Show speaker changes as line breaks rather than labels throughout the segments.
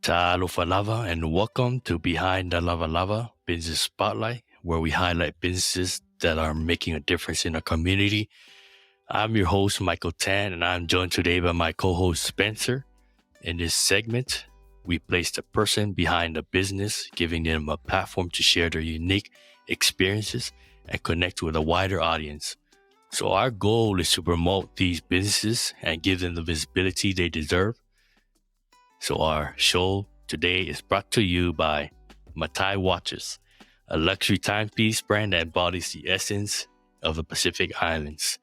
Talofa lava, and welcome to Behind the Lava Business Spotlight, where we highlight businesses that are making a difference in our community. I'm your host, Michael Tan, and I'm joined today by my co-host, Spencer. In this segment, we place the person behind the business, giving them a platform to share their unique experiences and connect with a wider audience. So our goal is to promote these businesses and give them the visibility they deserve. So our show today is brought to you by Matai Watches, a luxury timepiece brand that embodies the essence of the Pacific Islands.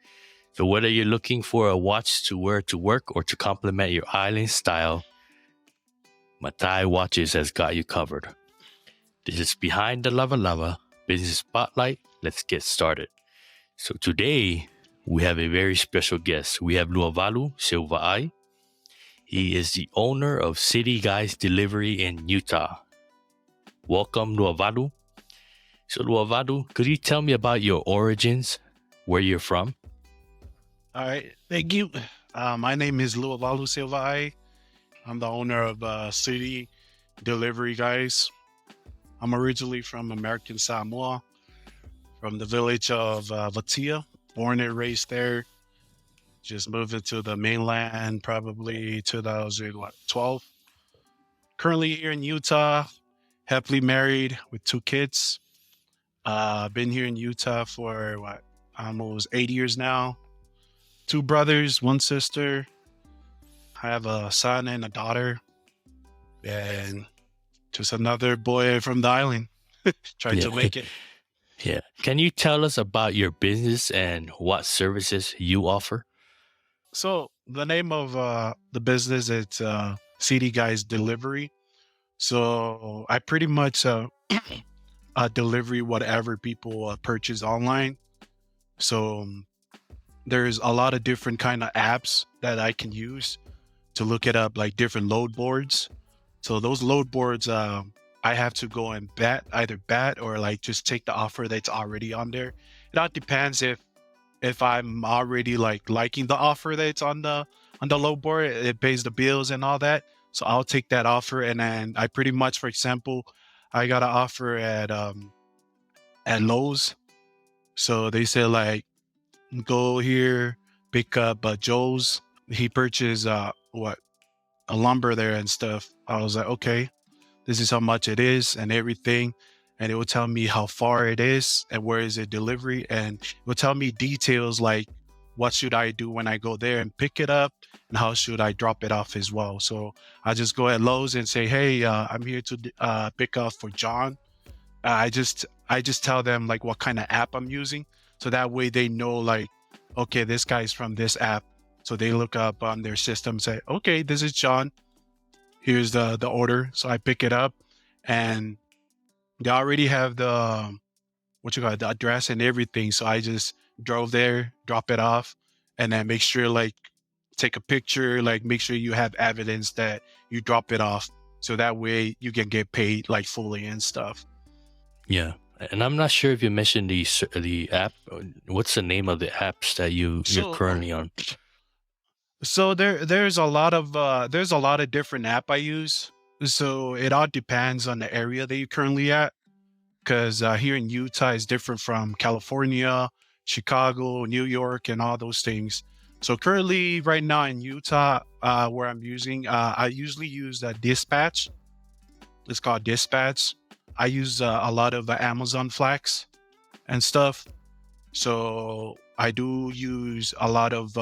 So whether you're looking for a watch to wear to work or to complement your island style, Matai Watches has got you covered. This is Behind the Lava Business Spotlight. Let's get started. So today we have a very special guest. We have Luavalu Seuvaai. He is the owner of City Guys Delivery in Utah. Welcome, Luavalu. So, Luavalu, could you tell me about your origins, where you're from?
All right, thank you. My name is Luavalu Seuvaai. I'm the owner of City Delivery Guys. I'm originally from American Samoa, from the village of Vatia, born and raised there. Just moved into the mainland probably 2012. Currently here in Utah, happily married with 2 kids. Been here in Utah for almost 8 years now. 2 brothers, 1 sister. I have a son and a daughter, and just another boy from the island trying to make it.
Yeah. Can you tell us about your business and what services you offer?
So the name of the business, it's CD Guys Delivery. So I pretty much delivery whatever people purchase online. So there's a lot of different kind of apps that I can use to look it up, like different load boards. So those load boards, I have to go and either bat or like just take the offer that's already on there. It all depends if I'm already liking the offer that's on the load board, it pays the bills and all that. So I'll take that offer, and then I pretty much, for example, I got an offer at Lowe's. So they said like, go here, pick up Joe's. He purchased a lumber there and stuff. I was like, okay, this is how much it is and everything. And it will tell me how far it is and where is it delivery. And it will tell me details like what should I do when I go there and pick it up, and how should I drop it off as well. So I just go at Lowe's and say, hey, I'm here to pick up for John. I just tell them like what kind of app I'm using. So that way they know like, okay, this guy's from this app. So they look up on their system, say, okay, this is John. Here's the order. So I pick it up, and they already have the address and everything. So I just drove there, drop it off, and then make sure like take a picture, like make sure you have evidence that you drop it off. So that way you can get paid like fully and stuff.
Yeah. And I'm not sure if you mentioned the app. What's the name of the apps that you're currently on?
So there's a lot of different app I use. So it all depends on the area that you're currently at. Because here in Utah is different from California, Chicago, New York, and all those things. So currently right now in Utah, where I'm using, I usually use Dispatch. It's called Dispatch. I use a lot of Amazon Flex and stuff. So I do use a lot of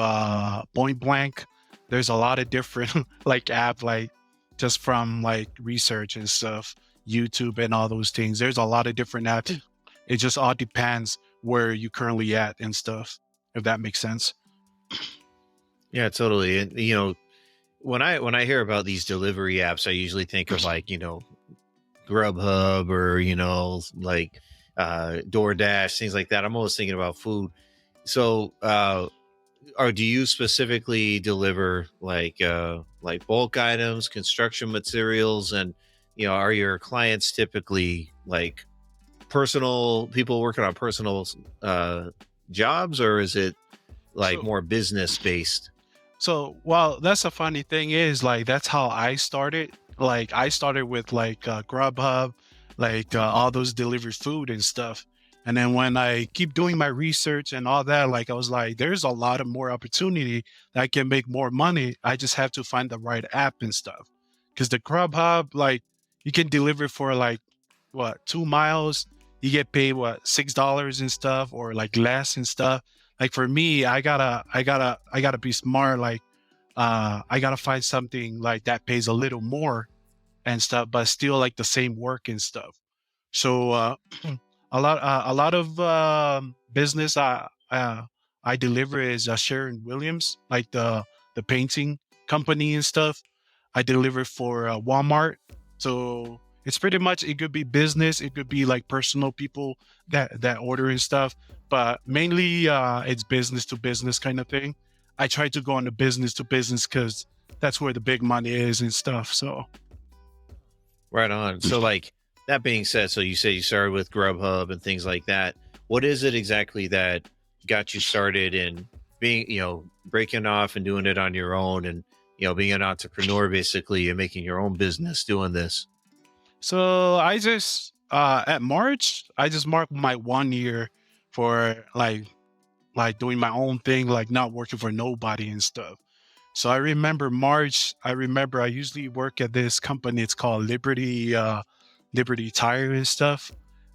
Point Blank. There's a lot of different like app, like just from like research and stuff, YouTube and all those things. There's a lot of different apps. It just all depends where you currently at and stuff, if that makes sense.
Yeah, totally. And when I hear about these delivery apps, I usually think of like, Grubhub or, like DoorDash, things like that. I'm always thinking about food. So, do you specifically deliver like bulk items, construction materials, and are your clients typically like personal people working on personal jobs, or is it like more business based?
So, well, that's a funny thing is like, that's how I started. Like I started with like Grubhub, like all those delivery food and stuff. And then when I keep doing my research and all that, like I was like, there's a lot of more opportunity that I can make more money. I just have to find the right app and stuff. Because the Grubhub, like you can deliver for like what 2 miles, you get paid what $6 and stuff, or like less and stuff. Like for me, I gotta be smart. Like I gotta find something like that pays a little more and stuff, but still like the same work and stuff. So a lot of business I deliver is Sharon Williams, like the painting company and stuff. I deliver for Walmart. So it's pretty much, it could be business, it could be like personal people that order and stuff, but mainly it's business to business kind of thing. I try to go on the business to business because that's where the big money is and stuff. So
Right on. So, like that being said, so you say you started with Grubhub and things like that. What is it exactly that got you started in being, breaking off and doing it on your own, and being an entrepreneur basically, and making your own business doing this?
So I just at March, I just marked my 1 year for like doing my own thing, like not working for nobody and stuff. So I remember March, I usually work at this company, it's called Liberty Tire and stuff.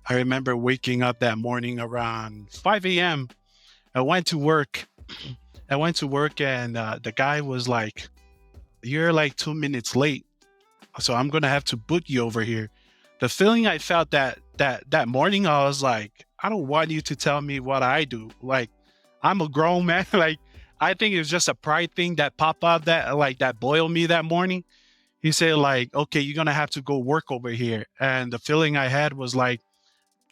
I remember waking up that morning around 5 a.m. I went to work. I went to work and the guy was like, "You're like 2 minutes late, so I'm gonna have to book you over here." The feeling I felt that morning, I was like, I don't want you to tell me what I do. Like, I'm a grown man. Like, I think it's just a pride thing that popped up that boiled me that morning. He said like, "Okay, you're gonna have to go work over here." And the feeling I had was like,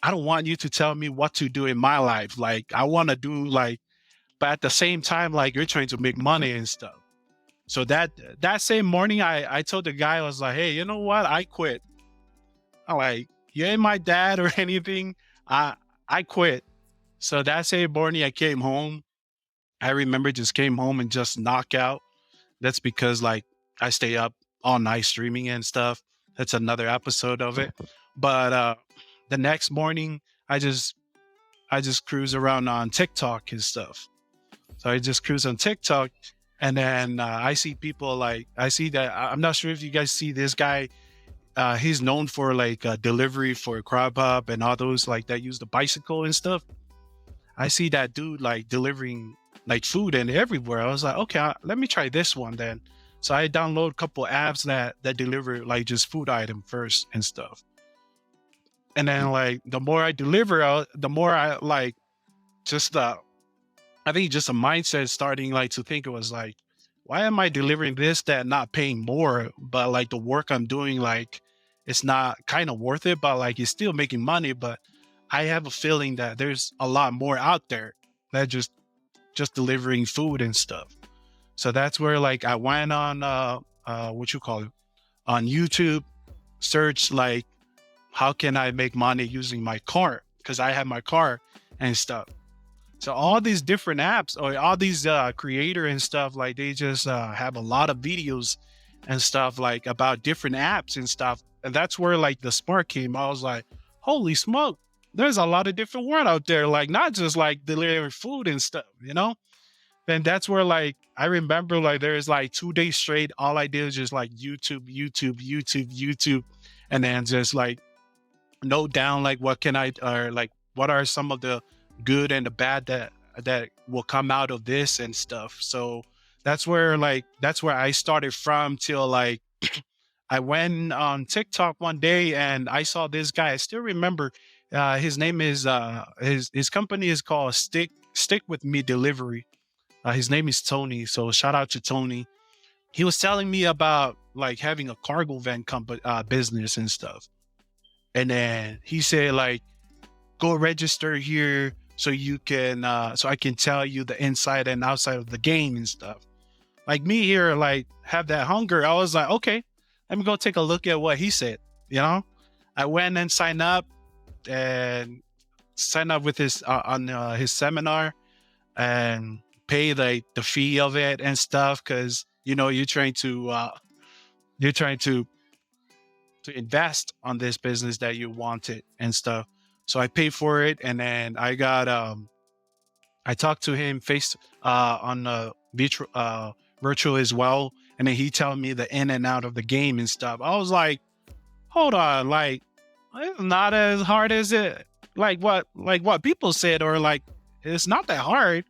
I don't want you to tell me what to do in my life. Like, I want to do like, but at the same time, like you're trying to make money and stuff. So that same morning, I told the guy, I was like, "Hey, you know what? I quit." I'm like, "You ain't my dad or anything. I I quit." So that same morning, I came home. I remember just came home and just knock out. That's because like I stay up all night streaming and stuff. That's another episode of it. But the next morning, I just I just cruise around on TikTok and stuff. So I just cruise on TikTok, and then I see people like I see that I'm not sure if you guys see this guy. He's known for like delivery for Grubhub and all those like that use the bicycle and stuff. I see that dude like delivering like food and everywhere. I was like, okay, let me try this one then. So I download a couple apps that deliver like just food item first and stuff. And then like the more I deliver, the more I like just I think just a mindset starting like to think it was like, why am I delivering this that not paying more, but like the work I'm doing like it's not kind of worth it, but like it's still making money. But I have a feeling that there's a lot more out there that just delivering food and stuff. So that's where like I went on what you call it on YouTube, search like how can I make money using my car, because I have my car and stuff. So all these different apps or all these creator and stuff, like they just have a lot of videos and stuff like about different apps and stuff. And that's where like the spark came. I was like, holy smoke, there's a lot of different world out there, like not just like delivering food and stuff, you know? Then that's where like I remember like there's like 2 days straight, all I did was just like YouTube, and then just like note down like what can I or like what are some of the good and the bad that will come out of this and stuff. So that's where I started from till like I went on TikTok one day and I saw this guy. I still remember his name is his company is called Stick With Me Delivery. His name is Tony. So shout out to Tony. He was telling me about like having a cargo van company business and stuff. And then he said like, go register here so you can so I can tell you the inside and outside of the game and stuff. Like me here, like have that hunger. I was like, okay, let me go take a look at what he said. You know, I went and and signed up with his on his seminar and pay like the fee of it and stuff because you know you're trying to to invest on this business that you wanted and stuff. So I paid for it, and then I talked to him face on virtual as well, and then he telling me the in and out of the game and stuff. I was like, hold on, like it's not as hard as it like what people said, or like it's not that hard.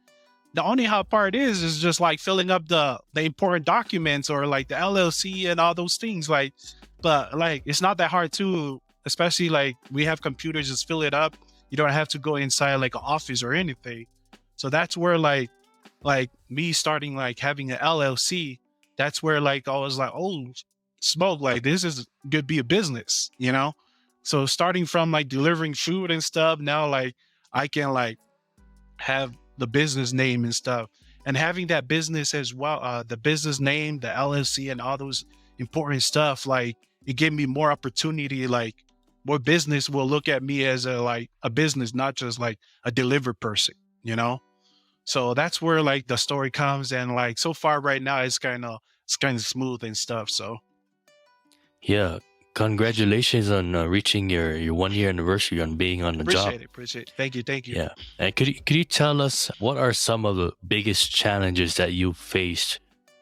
The only hard part is just like filling up the important documents, or like the LLC and all those things. Like, but like it's not that hard too. Especially like we have computers, just fill it up. You don't have to go inside like an office or anything. So that's where like me starting like having an LLC. That's where like I was like, oh smoke, like this is could be a business, you know. So starting from like delivering food and stuff, now like I can like have the business name and stuff, and having that business as well, the business name, the LLC, and all those important stuff, like it gave me more opportunity, like more business will look at me as a business, not just like a deliver person, you know. So that's where like the story comes, and like so far right now it's kind of smooth and stuff. So
Yeah. Congratulations on reaching your 1 year anniversary on being on the job.
appreciate it. Thank you.
Yeah. And could you tell us what are some of the biggest challenges that you faced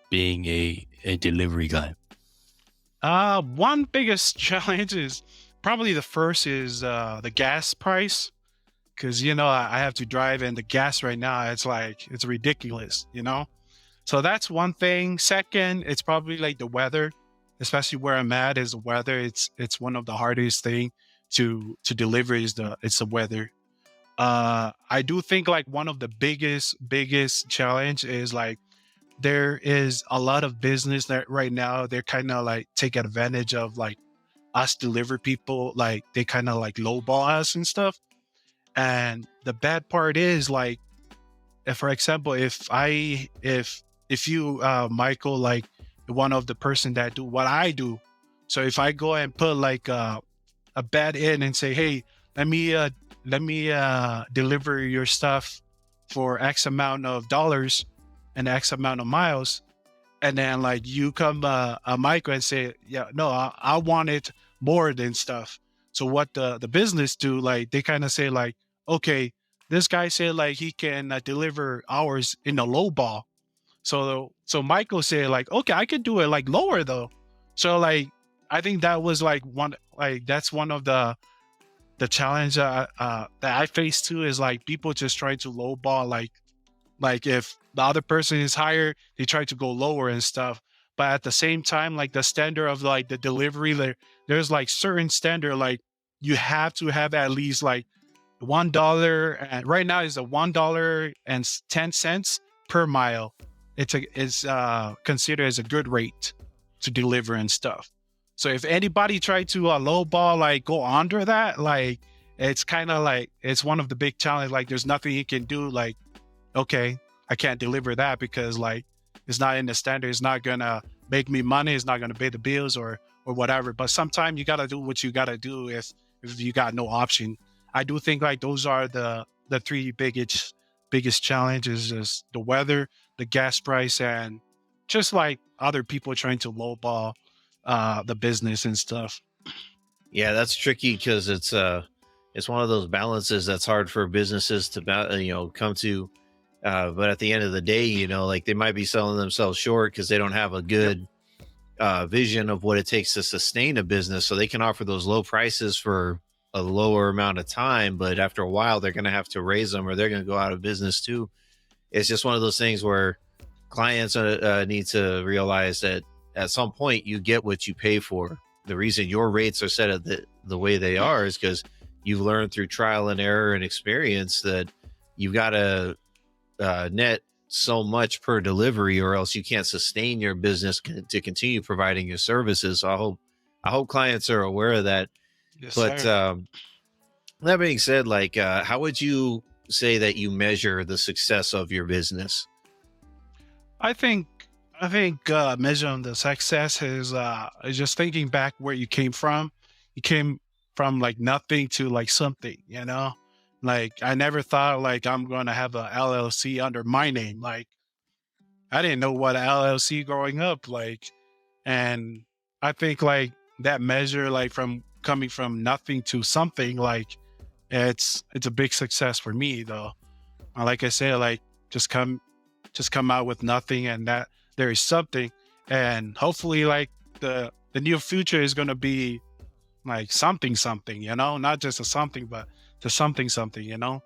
being a delivery guy?
One biggest challenge is probably the first is the gas price, because you know I have to drive, and the gas right now it's ridiculous, you know. So that's one thing. Second, it's probably like the weather, especially where I'm at is the weather. It's one of the hardest thing to deliver is the weather. I do think like one of the biggest challenge is like there is a lot of business that right now they're kind of like take advantage of like us deliver people, like they kind of like lowball us and stuff. And the bad part is like, if, for example, if you Michael, like one of the person that do what I do, so if I go and put like a bet in and say, hey, let me deliver your stuff for X amount of dollars and X amount of miles, and then like you come a Michael and say, yeah, no, I want it more than stuff. So what the business do, like they kind of say like, okay, this guy said like he can deliver hours in a low ball. So Michael said like, okay, I could do it like lower though. So like I think that was like that's one of the challenge that I face too, is like people just try to lowball, like if the other person is higher, they try to go lower and stuff. But at the same time, like the standard of like the delivery, there's like certain standard, like you have to have at least like $1, and right now is a $1.10 per mile. It's considered as a good rate to deliver and stuff. So if anybody try to lowball, like go under that, like it's kind of like it's one of the big challenge. Like there's nothing you can do. Like, okay, I can't deliver that because like it's not in the standard. It's not gonna make me money. It's not gonna pay the bills or whatever. But sometimes you gotta do what you gotta do if you got no option. I do think like those are the three biggest challenges: is the weather, the gas price, and just like other people trying to lowball the business and stuff.
Yeah, that's tricky because it's one of those balances that's hard for businesses to come to. But at the end of the day, like they might be selling themselves short because they don't have a good vision of what it takes to sustain a business. So they can offer those low prices for a lower amount of time, but after a while, they're going to have to raise them or they're going to go out of business too. It's just one of those things where clients need to realize that at some point you get what you pay for. The reason your rates are set at the way they are is because you've learned through trial and error and experience that you've got to net so much per delivery, or else you can't sustain your business to continue providing your services. So I hope clients are aware of that.
Yes,
But
sir.
that being said, like how would you say that you measure the success of your business?
I think measuring the success is just thinking back where you came from. You came from like nothing to like something, you know? Like I never thought like I'm going to have a LLC under my name. Like I didn't know what a LLC growing up, like, and I think like that measure, like from coming from nothing to something, like it's a big success for me though. Like I said, like just come out with nothing, and that there is something, and hopefully like the near future is going to be like something, you know, not just a something, but the something, you know.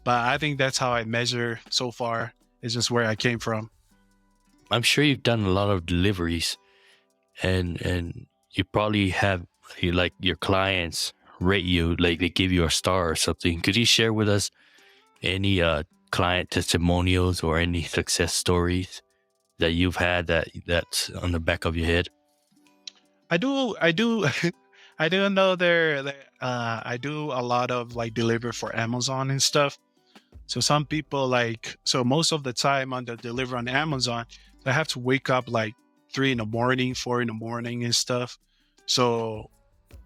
But I think that's how I measure so far. It's just where I came from.
I'm sure you've done a lot of deliveries, and you probably have like your clients rate you, like they give you a star or something. Could you share with us any client testimonials or any success stories that you've had that's on the back of your head?
I do, I do know I do a lot of like deliver for Amazon and stuff. So some people like, so most of the time on the deliver on Amazon, I have to wake up like 3 in the morning, 4 in the morning and stuff. So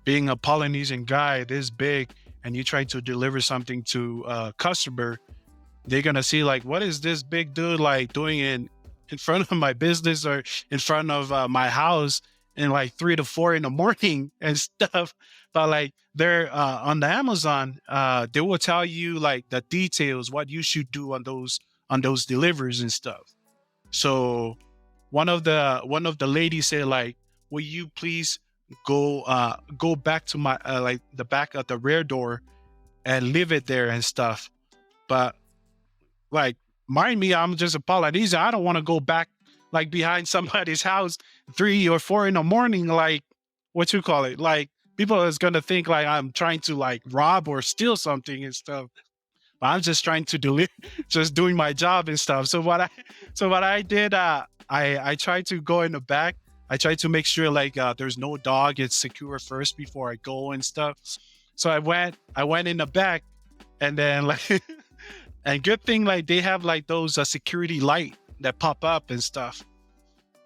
being a Polynesian guy this big, and you try to deliver something to a customer, they're gonna see like, what is this big dude like doing in front of my business or in front of my house in like 3 to 4 in the morning and stuff. But like they're on the Amazon, they will tell you like the details, what you should do on those deliveries and stuff. So one of the ladies said like, will you please go back to my like the back of the rear door and leave it there and stuff. But like, mind me, I'm just a Polynesian. I don't want to go back like behind somebody's house 3 or 4 in the morning. Like, what you call it? Like, people is gonna think like I'm trying to like rob or steal something and stuff. But I'm just trying to just doing my job and stuff. So what I did, I tried to go in the back. I tried to make sure like there's no dog. It's secure first before I go and stuff. So I went in the back, and then like. And good thing, like they have like those security light that pop up and stuff.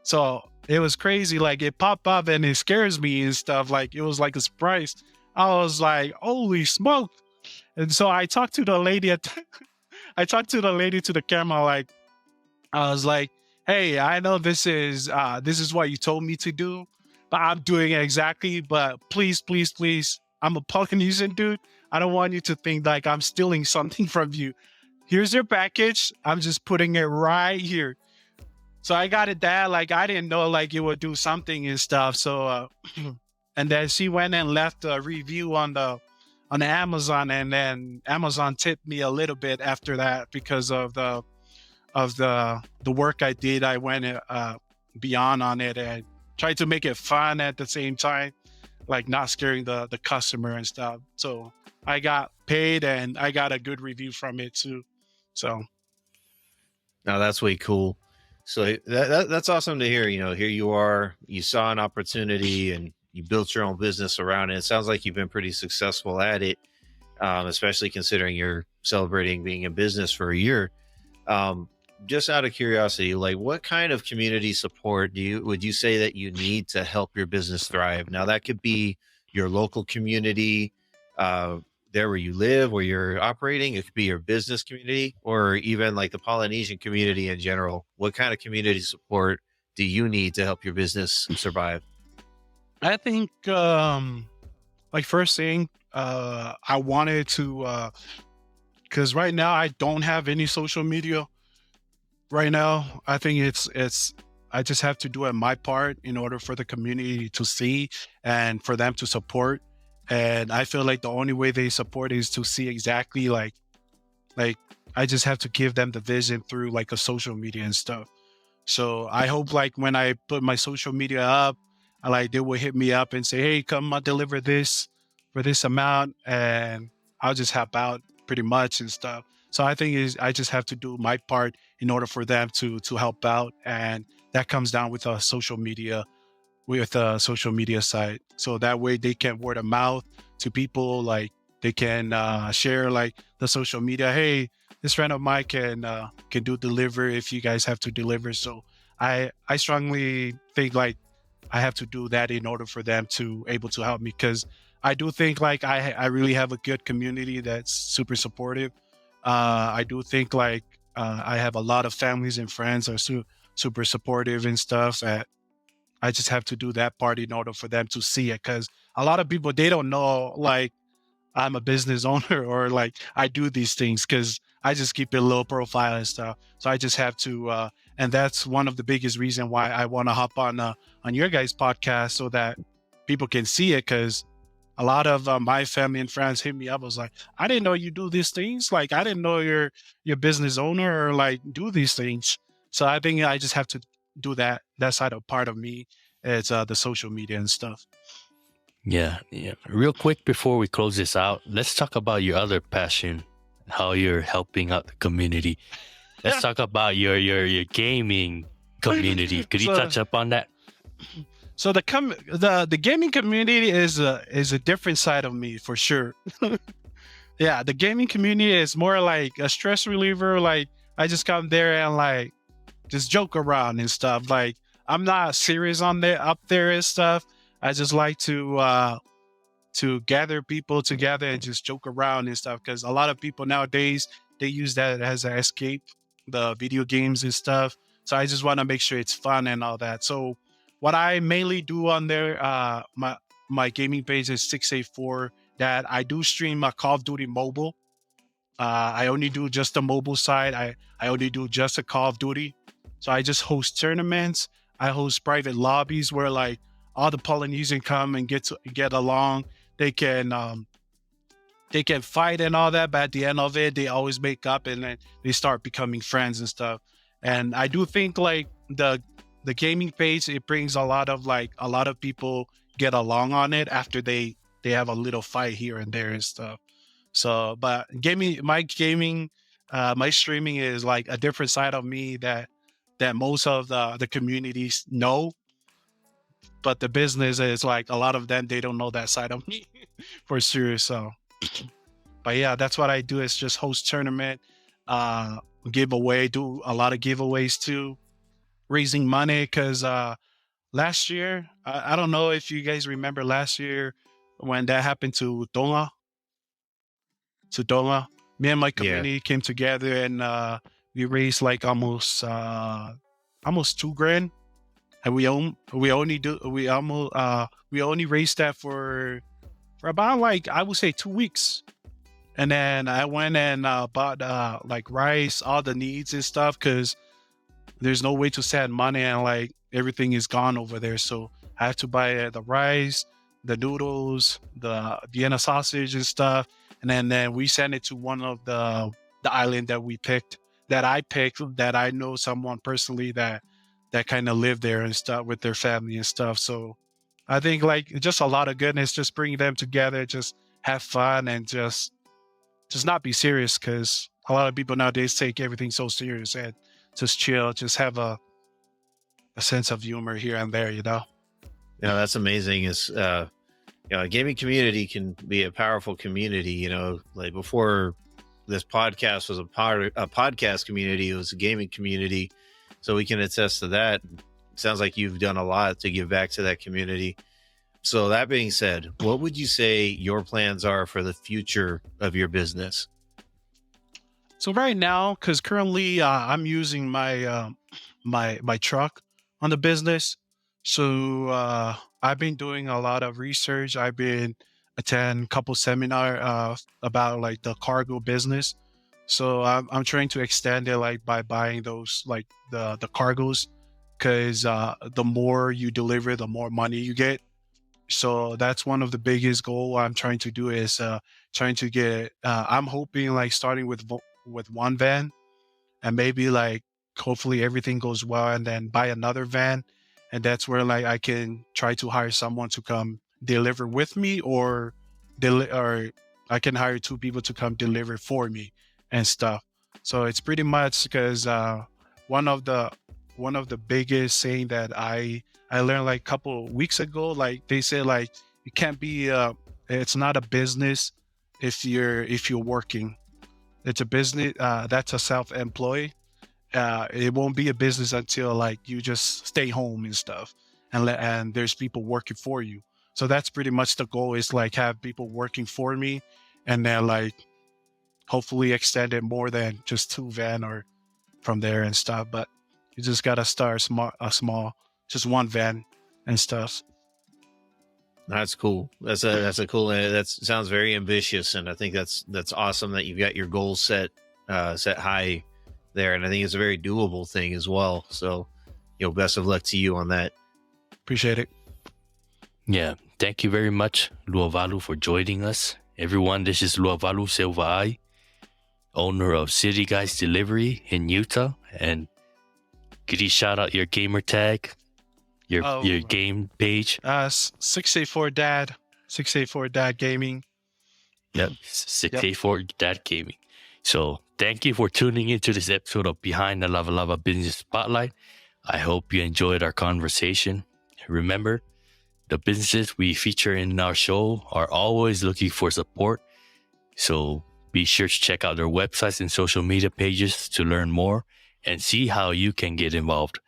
So it was crazy. Like it popped up and it scares me and stuff. Like it was like a surprise. I was like, holy smoke. And so I talked to the lady I talked to the lady to the camera. Like I was like, hey, I know this is what you told me to do, but I'm doing it exactly. But please, please, please, I'm a Polynesian dude. I don't want you to think like I'm stealing something from you. Here's your package. I'm just putting it right here. So I got it that like I didn't know like it would do something and stuff. So and then she went and left a review on the Amazon, and then Amazon tipped me a little bit after that because of the work I did. I went beyond on it and tried to make it fun at the same time, like not scaring the customer and stuff. So I got paid and I got a good review from it too. So
Now that's way cool. So that's awesome to hear. You know, here you are, you saw an opportunity and you built your own business around it. It sounds like you've been pretty successful at it, especially considering you're celebrating being in business for a year. Just out of curiosity, like what kind of community support would you say that you need to help your business thrive? Now that could be your local community, there where you live, where you're operating. It could be your business community, or even like the Polynesian community in general. What kind of community support do you need to help your business survive?
I think like first thing, I wanted to because right now I don't have any social media. Right now, I think it's I just have to do it my part in order for the community to see and for them to support. And I feel like the only way they support is to see exactly like I just have to give them the vision through like a social media and stuff. So I hope like when I put my social media up, like they will hit me up and say, hey, come deliver this for this amount, and I'll just help out pretty much and stuff. So I think is I just have to do my part in order for them to help out, and that comes down with a social media site. So that way they can word of mouth to people, like they can share like the social media. Hey, this friend of mine can do deliver if you guys have to deliver. So I strongly think like I have to do that in order for them to able to help me, because I do think like I really have a good community that's super supportive. I do think like I have a lot of families and friends are super supportive and stuff. I just have to do that part in order for them to see it. Because a lot of people, they don't know like I'm a business owner or like I do these things because I just keep a low profile and stuff. So I just have to, and that's one of the biggest reason why I want to hop on your guys' podcast so that people can see it. Because a lot of my family and friends hit me up. I was like, I didn't know you do these things. Like, I didn't know you're business owner or like do these things. So I think I just have to do that side of part of me. It's the social media and stuff.
Yeah, yeah. Real quick before we close this out, let's talk about your other passion, how you're helping out the community. Let's talk about your gaming community. Could you touch up on that?
So the gaming community is a different side of me for sure. Yeah, the gaming community is more like a stress reliever. Like I just come there and like just joke around and stuff. Like I'm not serious on there up there and stuff. I just like to gather people together and just joke around and stuff. Because a lot of people nowadays they use that as an escape, the video games and stuff. So I just want to make sure it's fun and all that. So what I mainly do on there, my gaming page is 684. That I do stream Call of Duty Mobile. I only do just the mobile side. I only do just a Call of Duty. So I just host tournaments. I host private lobbies where like all the Polynesian come and get along. They can fight and all that, but at the end of it, they always make up and then they start becoming friends and stuff. And I do think like the gaming page, it brings a lot of people get along on it after they have a little fight here and there and stuff. So, but my streaming is like a different side of me that most of the communities know. But the business is like a lot of them, they don't know that side of me for sure. So, but yeah, that's what I do is just host tournament, giveaway, do a lot of giveaways too, raising money. Because last year, I don't know if you guys remember last year when that happened to Tonga. Me and my community came together and we raised like almost $2,000. And we only raised that for about like I would say 2 weeks. And then I went and bought like rice, all the needs and stuff, because there's no way to send money and like everything is gone over there. So I have to buy the rice, the noodles, the Vienna sausage and stuff. And then we send it to one of the island that I picked, that I know someone personally that kind of live there and stuff with their family and stuff. So I think like just a lot of goodness, just bring them together, just have fun and just not be serious, because a lot of people nowadays take everything so serious, and just chill, just have a sense of humor here and there,
Yeah, that's amazing. Is a gaming community can be a powerful community. Like before this podcast was a podcast community, it was a gaming community. So we can attest to that. It sounds like you've done a lot to give back to that community. So that being said, what would you say your plans are for the future of your business?
So right now, because currently I'm using my my truck on the business. So I've been doing a lot of research. I've been attend a couple seminar about like the cargo business. So I'm trying to extend it like by buying those like the cargos, because the more you deliver, the more money you get. So that's one of the biggest goal I'm trying to do is trying to get. I'm hoping like starting with one van, and maybe like hopefully everything goes well, and then buy another van, and that's where like I can try to hire someone to come deliver with me, or I can hire 2 people to come deliver for me and stuff. So it's pretty much because one of the biggest saying that I learned like a couple weeks ago, like they say like you can't be it's not a business if you're working. It's a business that's a self-employed. It won't be a business until like you just stay home and stuff, and there's people working for you. So that's pretty much the goal, is like have people working for me, and then like hopefully extend it more than just 2 van or from there and stuff. But you just gotta start small, just 1 van, and stuff.
That's cool. That's a cool. That sounds very ambitious, and I think that's awesome that you've got your goals set high there, and I think it's a very doable thing as well. So, best of luck to you on that.
Appreciate it.
Yeah, thank you very much, Luavalu, for joining us. Everyone, this is Luavalu Seuvaai, owner of City Guys Delivery in Utah. And could you shout out your gamer tag, your game page?
684 Dad, 684 Dad Gaming.
Yep, 684 Dad Gaming. So thank you for tuning into this episode of Behind the Luavalu Business Spotlight. I hope you enjoyed our conversation. Remember, the businesses we feature in our show are always looking for support. So be sure to check out their websites and social media pages to learn more and see how you can get involved.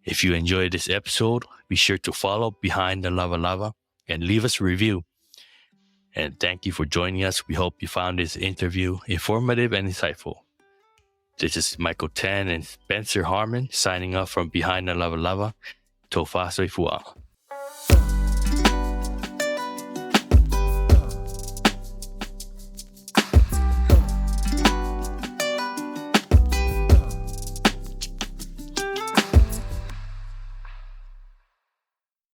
If you enjoyed this episode, be sure to follow Behind the Luavalu and leave us a review. And thank you for joining us. We hope you found this interview informative and insightful. This is Michael Tan and Spencer Harmon signing off from Behind the Luavalu. Tofa Seuvaai.